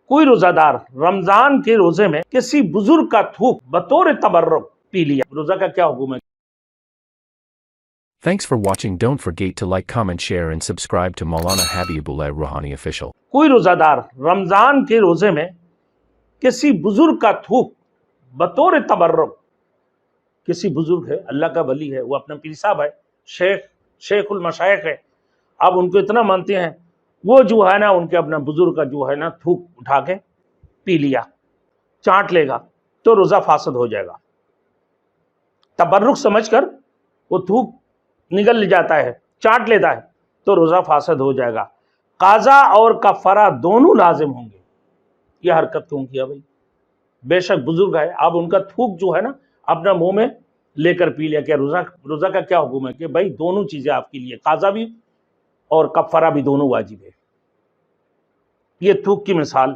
کوئی روزہ دار رمضان کے روزے میں کسی بزرگ کا تھوک بطور تبرک پی لیا، روزہ کا کیا حکم ہے؟ Thanks for watching. Don't forget to like, comment, share and subscribe to Maulana Habibullah Rouhani Official. کوئی روزہ دار رمضان کے روزے میں کسی بزرگ کا تھوک بطور تبرک، کسی بزرگ ہے، اللہ کا ولی ہے، وہ اپنا پیر صاحب ہے، شیخ المشائخ ہے، آپ ان کو اتنا مانتے ہیں، وہ جو ہے نا ان کے اپنا بزرگ کا جو ہے نا تھوک اٹھا کے پی لیا، چاٹ لے گا تو روزہ فاسد ہو جائے گا۔ تبرک سمجھ کر وہ تھوک نگل جاتا ہے، چاٹ لیتا ہے تو روزہ فاسد ہو جائے گا، قضا اور کفارہ دونوں لازم ہوں گے۔ یہ حرکت کیوں کیا بھائی؟ بے شک بزرگ ہے، اب ان کا تھوک جو ہے نا اپنا منہ میں لے کر پی لیا، کیا روزہ کا کیا حکم ہے؟ کہ بھائی دونوں چیزیں آپ کے لیے، قضا بھی اور کفارہ بھی دونوں واجب ہے۔ یہ تھوک کی مثال